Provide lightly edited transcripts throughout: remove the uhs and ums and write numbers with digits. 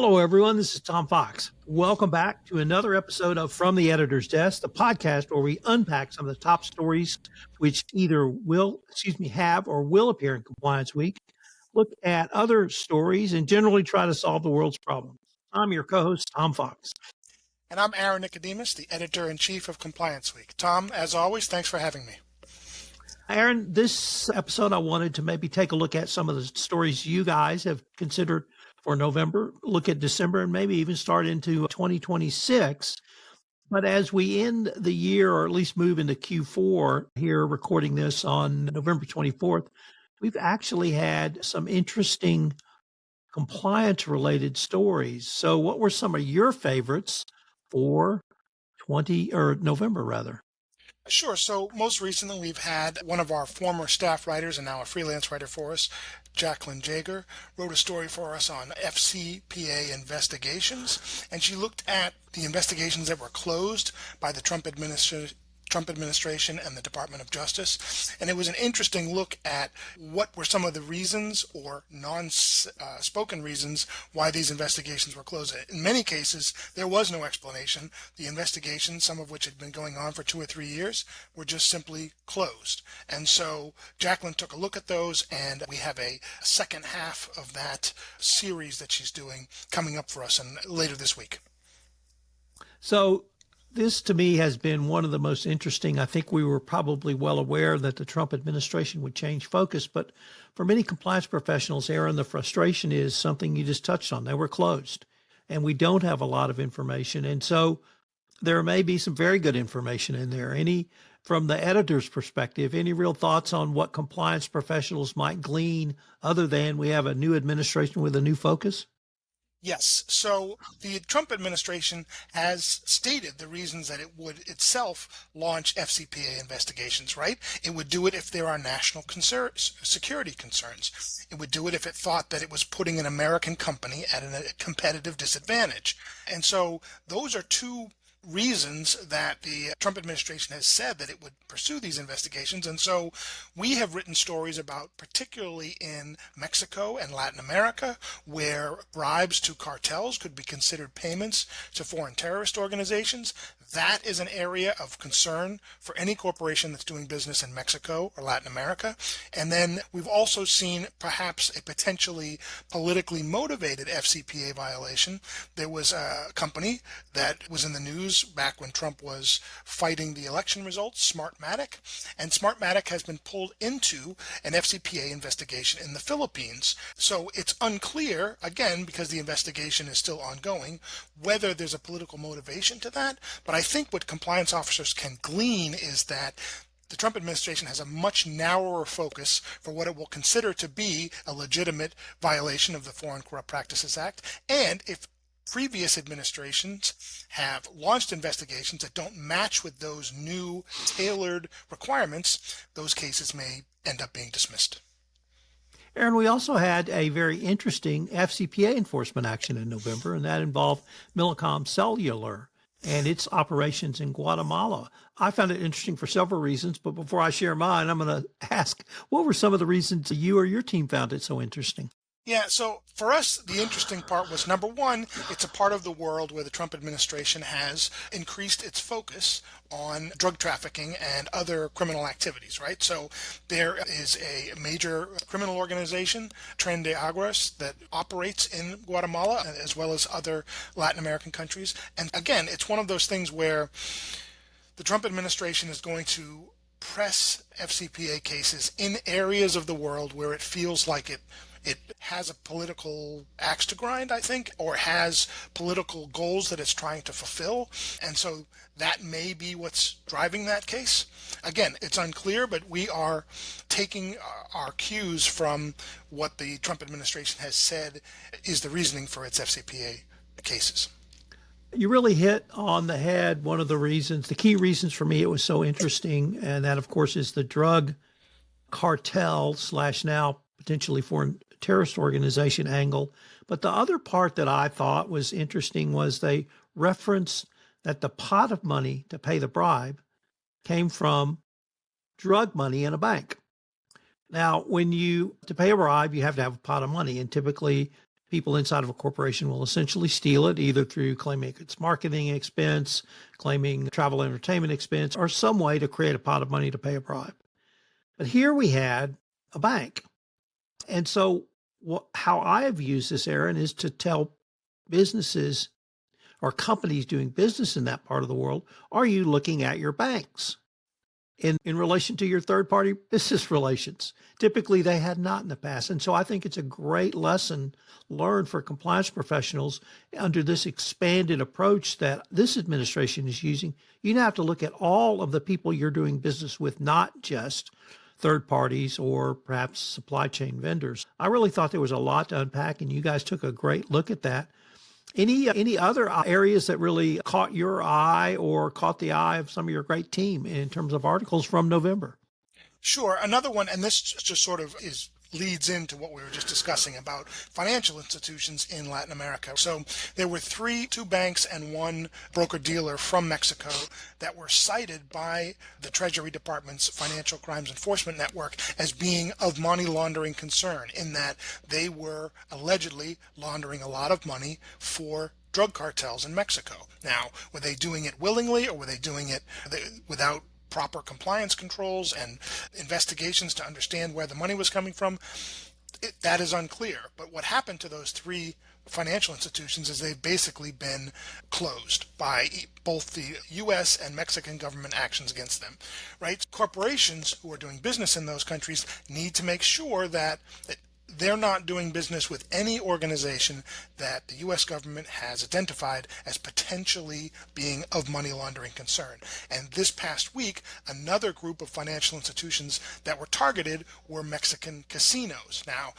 Hello, everyone. This is Tom Fox. Welcome back to another episode of From the Editor's Desk, the podcast where we unpack some of the top stories which either have or will appear in Compliance Week, look at other stories, and generally try to solve the world's problems. I'm your co-host, Tom Fox. And I'm Aaron Nicodemus, the Editor-in-Chief of Compliance Week. Tom, as always, thanks for having me. Aaron, this episode, I wanted to maybe take a look at some of the stories you guys have considered for November, look at December, and maybe even start into 2026. But as we end the year, or at least move into Q4 here, recording this on November 24th, we've actually had some interesting compliance-related stories. So what were some of your favorites for November, rather? Sure. So most recently, we've had one of our former staff writers and now a freelance writer for us, Jacqueline Jaeger, wrote a story for us on FCPA investigations, and she looked at the investigations that were closed by the Trump administration and the Department of Justice. And it was an interesting look at what were some of the reasons or non-spoken reasons why these investigations were closed. In many cases, there was no explanation. The investigations, some of which had been going on for 2 or 3 years, were just simply closed. And so Jacqueline took a look at those, and we have a second half of that series that she's doing coming up for us later this week. So this, to me, has been one of the most interesting. I think we were probably well aware that the Trump administration would change focus, but for many compliance professionals, Aaron, the frustration is something you just touched on. They were closed, and we don't have a lot of information. And so there may be some very good information in there. From the editor's perspective, any real thoughts on what compliance professionals might glean other than we have a new administration with a new focus? Yes. So the Trump administration has stated the reasons that it would itself launch FCPA investigations, right? It would do it if there are national security concerns. It would do it if it thought that it was putting an American company at a competitive disadvantage. And so those are two reasons that the Trump administration has said that it would pursue these investigations. And so we have written stories about, particularly in Mexico and Latin America, where bribes to cartels could be considered payments to foreign terrorist organizations. That is an area of concern for any corporation that's doing business in Mexico or Latin America. And then we've also seen perhaps a potentially politically motivated FCPA violation. There was a company that was in the news back when Trump was fighting the election results, Smartmatic, and Smartmatic has been pulled into an FCPA investigation in the Philippines. So it's unclear, again, because the investigation is still ongoing, whether there's a political motivation to that. But I think what compliance officers can glean is that the Trump administration has a much narrower focus for what it will consider to be a legitimate violation of the Foreign Corrupt Practices Act. And if previous administrations have launched investigations that don't match with those new tailored requirements, those cases may end up being dismissed. Aaron, we also had a very interesting FCPA enforcement action in November, and that involved Millicom Cellular and its operations in Guatemala. I found it interesting for several reasons, but before I share mine, I'm going to ask, what were some of the reasons you or your team found it so interesting? Yeah, so for us, the interesting part was, number one, it's a part of the world where the Trump administration has increased its focus on drug trafficking and other criminal activities, right? So there is a major criminal organization, Tren de Aguas, that operates in Guatemala as well as other Latin American countries. And again, it's one of those things where the Trump administration is going to press FCPA cases in areas of the world where it feels like it has a political axe to grind, I think, or has political goals that it's trying to fulfill. And so that may be what's driving that case. Again, it's unclear, but we are taking our cues from what the Trump administration has said is the reasoning for its FCPA cases. You really hit on the head one of the key reasons for me it was so interesting, and that, of course, is the drug cartel / now potentially foreign terrorist organization angle. But the other part that I thought was interesting was they referenced that the pot of money to pay the bribe came from drug money in a bank. Now, to pay a bribe, you have to have a pot of money, and typically people inside of a corporation will essentially steal it, either through claiming it's marketing expense, claiming travel entertainment expense, or some way to create a pot of money to pay a bribe. But here we had a bank. And so how I have used this, Aaron, is to tell businesses or companies doing business in that part of the world, are you looking at your banks in relation to your third-party business relations? Typically, they had not in the past. And so I think it's a great lesson learned for compliance professionals under this expanded approach that this administration is using. You now have to look at all of the people you're doing business with, not just third parties or perhaps supply chain vendors. I really thought there was a lot to unpack, and you guys took a great look at that. Any other areas that really caught your eye or caught the eye of some of your great team in terms of articles from November? Sure. Another one, and this just sort of leads into what we were just discussing about financial institutions in Latin America. So there were two banks and one broker-dealer from Mexico that were cited by the Treasury Department's Financial Crimes Enforcement Network as being of money laundering concern, in that they were allegedly laundering a lot of money for drug cartels in Mexico. Now, were they doing it willingly, or were they doing it without proper compliance controls and investigations to understand where the money was coming from? That is unclear. But what happened to those three financial institutions is they've basically been closed by both the U.S. and Mexican government actions against them, right? Corporations who are doing business in those countries need to make sure that they're not doing business with any organization that the U.S. government has identified as potentially being of money laundering concern. And this past week, another group of financial institutions that were targeted were Mexican casinos. Now,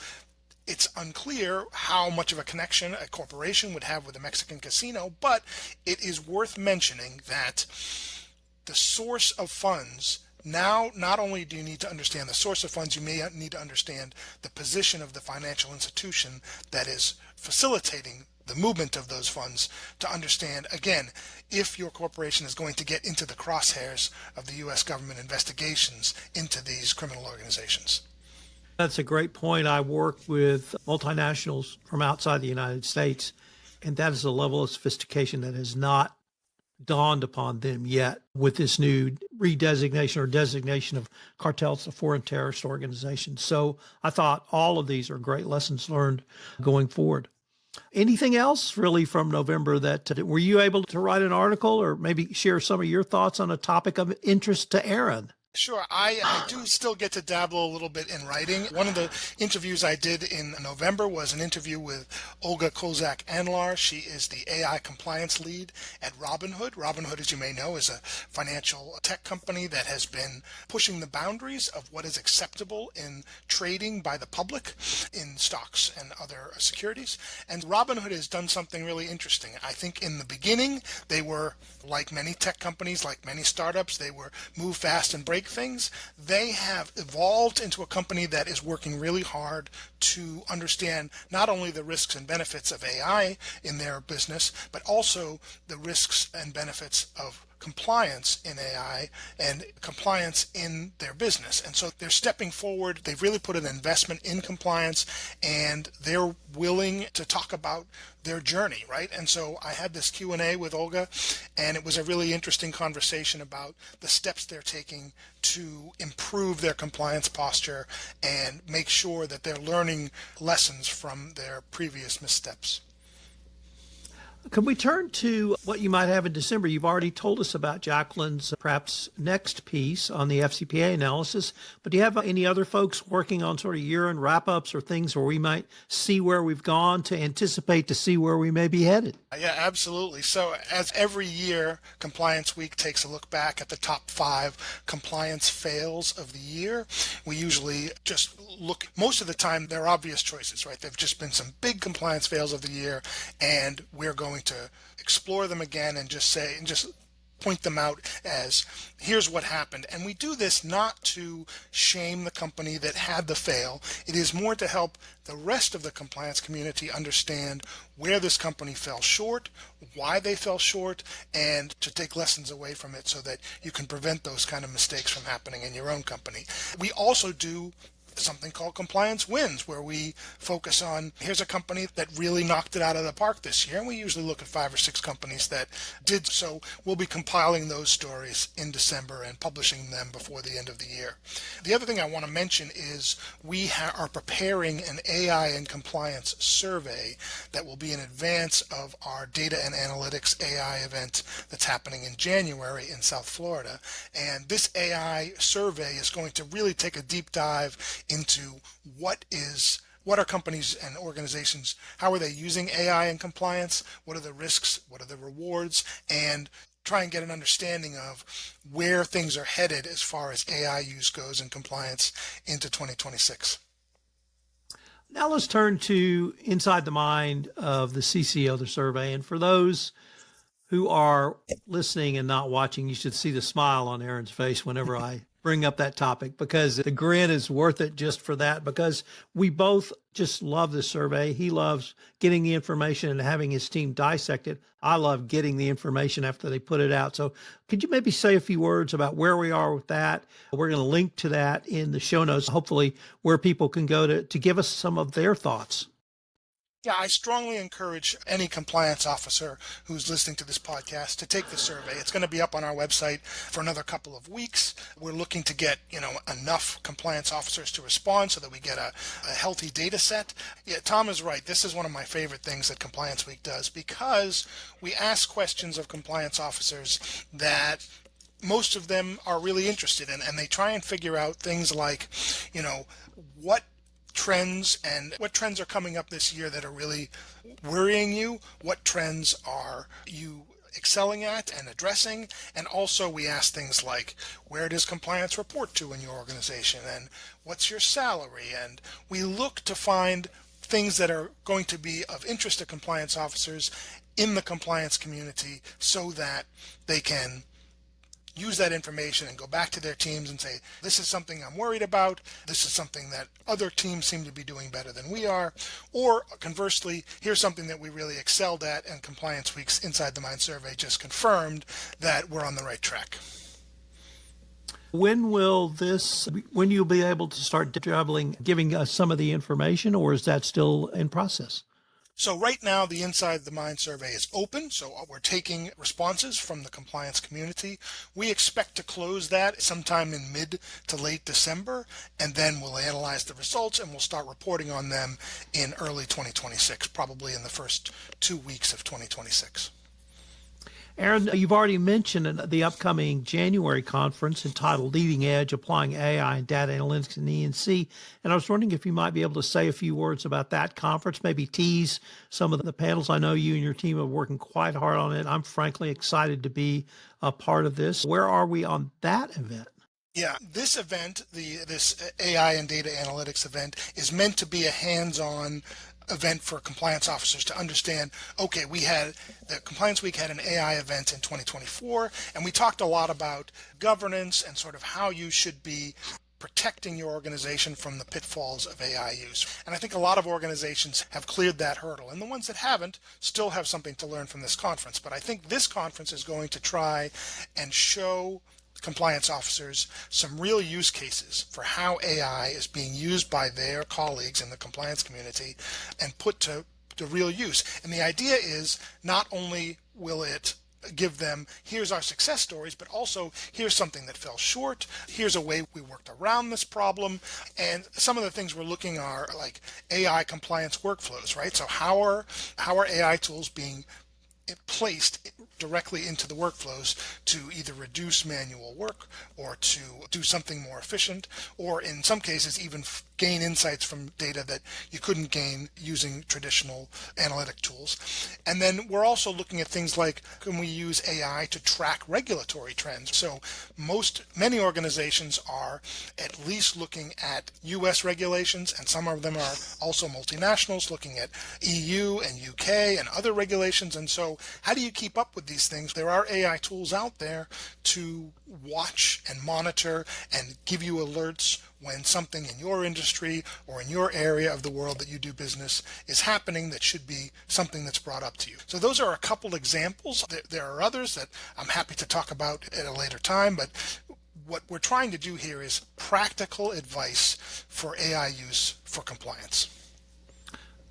it's unclear how much of a connection a corporation would have with a Mexican casino, but it is worth mentioning that the source of funds. Now, not only do you need to understand the source of funds, you may need to understand the position of the financial institution that is facilitating the movement of those funds, to understand, again, if your corporation is going to get into the crosshairs of the U.S. government investigations into these criminal organizations. That's a great point. I work with multinationals from outside the United States, and that is a level of sophistication that has not dawned upon them yet with this new redesignation or designation of cartels as foreign terrorist organizations. So I thought all of these are great lessons learned going forward. Anything else really from November that were you able to write an article or maybe share some of your thoughts on a topic of interest to Aaron? Sure. I do still get to dabble a little bit in writing. One of the interviews I did in November was an interview with Olga Kozak-Anlar. She is the AI compliance lead at Robinhood. Robinhood, as you may know, is a financial tech company that has been pushing the boundaries of what is acceptable in trading by the public in stocks and other securities. And Robinhood has done something really interesting. I think in the beginning, they were, like many tech companies, like many startups, they were move fast and break things. They have evolved into a company that is working really hard to understand not only the risks and benefits of AI in their business, but also the risks and benefits of compliance in AI and compliance in their business. And so they're stepping forward. They've really put an investment in compliance, and they're willing to talk about their journey, right? And so I had this Q&A with Olga, and it was a really interesting conversation about the steps they're taking to improve their compliance posture and make sure that they're learning lessons from their previous missteps. Can we turn to what you might have in December? You've already told us about Jacqueline's perhaps next piece on the FCPA analysis, but do you have any other folks working on sort of year-end wrap-ups or things where we might see where we've gone to anticipate to see where we may be headed? Yeah, absolutely. So as every year, Compliance Week takes a look back at the top 5 compliance fails of the year. We usually just look, most of the time they're obvious choices, right? There've just been some big compliance fails of the year, and we're going to explore them again and just point them out as here's what happened. And we do this not to shame the company that had the fail. It is more to help the rest of the compliance community understand where this company fell short, why they fell short, and to take lessons away from it so that you can prevent those kind of mistakes from happening in your own company. We also do something called Compliance Wins, where we focus on, here's a company that really knocked it out of the park this year. And we usually look at 5 or 6 companies that did so. We'll be compiling those stories in December and publishing them before the end of the year. The other thing I want to mention is we are preparing an AI and compliance survey that will be in advance of our data and analytics AI event that's happening in January in South Florida. And this AI survey is going to really take a deep dive into what are companies and organizations, how are they using AI in compliance, what are the risks, what are the rewards, and try and get an understanding of where things are headed as far as AI use goes in compliance into 2026. Now let's turn to inside the mind of the CCO, the survey. And for those who are listening and not watching, you should see the smile on Aaron's face whenever I bring up that topic, because the grin is worth it just for that, because we both just love the survey. He loves getting the information and having his team dissect it. I love getting the information after they put it out. So could you maybe say a few words about where we are with that? We're going to link to that in the show notes, hopefully where people can go to give us some of their thoughts. Yeah, I strongly encourage any compliance officer who's listening to this podcast to take the survey. It's going to be up on our website for another couple of weeks. We're looking to get, enough compliance officers to respond so that we get a healthy data set. Yeah, Tom is right. This is one of my favorite things that Compliance Week does, because we ask questions of compliance officers that most of them are really interested in, and they try and figure out things like, what trends are coming up this year that are really worrying you, what trends are you excelling at and addressing, and also we ask things like, where does compliance report to in your organization, and what's your salary, and we look to find things that are going to be of interest to compliance officers in the compliance community so that they can use that information and go back to their teams and say, this is something I'm worried about, this is something that other teams seem to be doing better than we are, or conversely, here's something that we really excelled at, and Compliance Week's Inside the Mind survey just confirmed that we're on the right track. When you'll be able to start giving us some of the information, or is that still in process? So right now, the Inside the Mind survey is open, so we're taking responses from the compliance community. We expect to close that sometime in mid to late December, and then we'll analyze the results and we'll start reporting on them in early 2026, probably in the first 2 weeks of 2026. Aaron, you've already mentioned the upcoming January conference entitled Leading Edge, Applying AI and Data Analytics in E&C. And I was wondering if you might be able to say a few words about that conference, maybe tease some of the panels. I know you and your team are working quite hard on it. I'm frankly excited to be a part of this. Where are we on that event? Yeah, this event, this AI and data analytics event, is meant to be a hands-on event for compliance officers to understand, okay, the Compliance Week had an AI event in 2024, and we talked a lot about governance and sort of how you should be protecting your organization from the pitfalls of AI use. And I think a lot of organizations have cleared that hurdle, and the ones that haven't still have something to learn from this conference. But I think this conference is going to try and show compliance officers some real use cases for how AI is being used by their colleagues in the compliance community and put to real use. And the idea is not only will it give them, here's our success stories, but also here's something that fell short, here's a way we worked around this problem. And some of the things we're looking are like AI compliance workflows, right? So how are AI tools being placed directly into the workflows to either reduce manual work or to do something more efficient, or in some cases even gain insights from data that you couldn't gain using traditional analytic tools. And then we're also looking at things like, can we use AI to track regulatory trends? So many organizations are at least looking at US regulations, and some of them are also multinationals looking at EU and UK and other regulations. And so how do you keep up with these things? There are AI tools out there to watch and monitor and give you alerts when something in your industry or in your area of the world that you do business is happening that should be something that's brought up to you. So those are a couple examples. There are others that I'm happy to talk about at a later time, but what we're trying to do here is practical advice for AI use for compliance.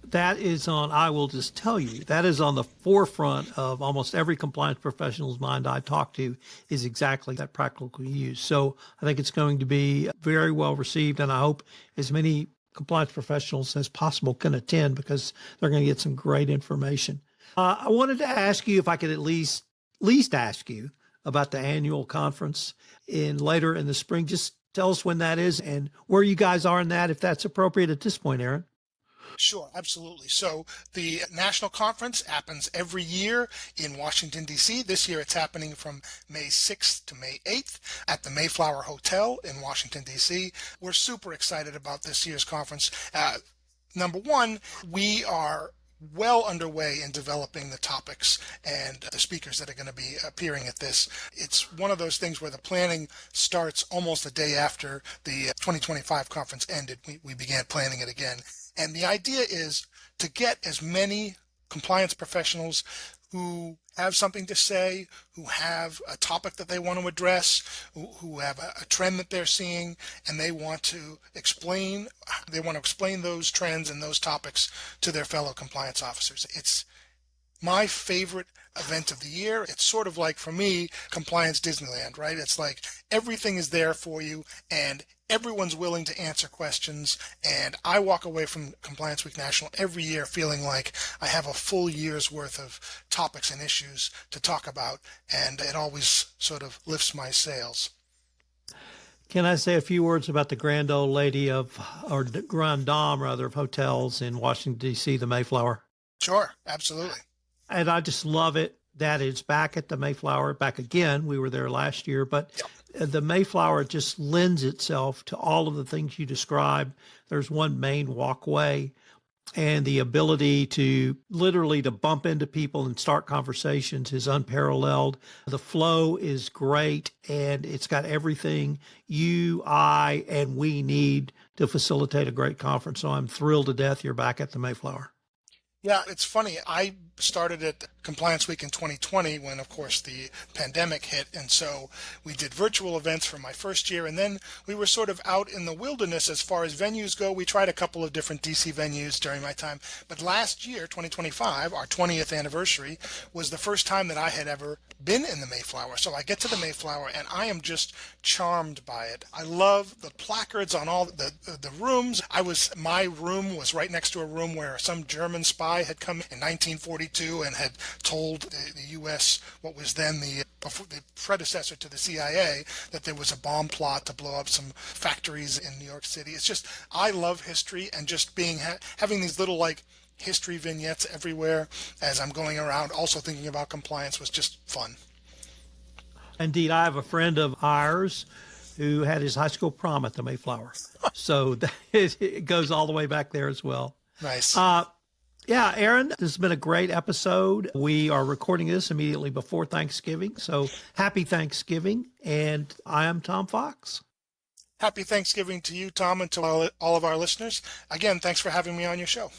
That is on, I will just tell you, that is on the forefront of almost every compliance professional's mind I talk to, is exactly that practical use. So I think it's going to be very well received, and I hope as many compliance professionals as possible can attend, because they're going to get some great information. I wanted to ask you if I could at least ask you about the annual conference later in the spring. Just tell us when that is and where you guys are in that, if that's appropriate at this point, Aaron. Sure, absolutely. So the national conference happens every year in Washington, D.C. This year it's happening from May 6th to May 8th at the Mayflower Hotel in Washington, D.C. We're super excited about this year's conference. Number one, we are well underway in developing the topics and the speakers that are going to be appearing at this. It's one of those things where the planning starts almost a day after the 2025 conference ended. We began planning it again. And the idea is to get as many compliance professionals who have something to say, who have a topic that they want to address, who have a trend that they're seeing, and they want to explain those trends and those topics to their fellow compliance officers. It's my favorite event of the year. It's sort of like, for me, compliance Disneyland, right? It's like everything is there for you and everyone's willing to answer questions. And I walk away from Compliance Week National every year feeling like I have a full year's worth of topics and issues to talk about. And it always sort of lifts my sails. Can I say a few words about the grand old lady or grand dame rather, of hotels in Washington, D.C., the Mayflower? Sure, absolutely. And I just love it that it's back at the Mayflower, back again. We were there last year, but the Mayflower just lends itself to all of the things you described. There's one main walkway, and the ability to literally to bump into people and start conversations is unparalleled. The flow is great, and it's got everything you, I, and we need to facilitate a great conference. So I'm thrilled to death you're back at the Mayflower. Yeah, it's funny. I started at Compliance Week in 2020 when, of course, the pandemic hit. And so we did virtual events for my first year. And then we were sort of out in the wilderness as far as venues go. We tried a couple of different DC venues during my time. But last year, 2025, our 20th anniversary, was the first time that I had ever been in the Mayflower. So I get to the Mayflower and I am just charmed by it. I love the placards on all the rooms. My room was right next to a room where some German spy had come in 1942 and had told the U.S. what was then the predecessor to the CIA that there was a bomb plot to blow up some factories in New York City. It's just, I love history, and just having these little history vignettes everywhere as I'm going around also thinking about compliance was just fun. Indeed, I have a friend of ours who had his high school prom at the Mayflower. So it goes all the way back there as well. Nice. Yeah, Aaron, this has been a great episode. We are recording this immediately before Thanksgiving. So happy Thanksgiving. And I am Tom Fox. Happy Thanksgiving to you, Tom, and to all of our listeners. Again, thanks for having me on your show.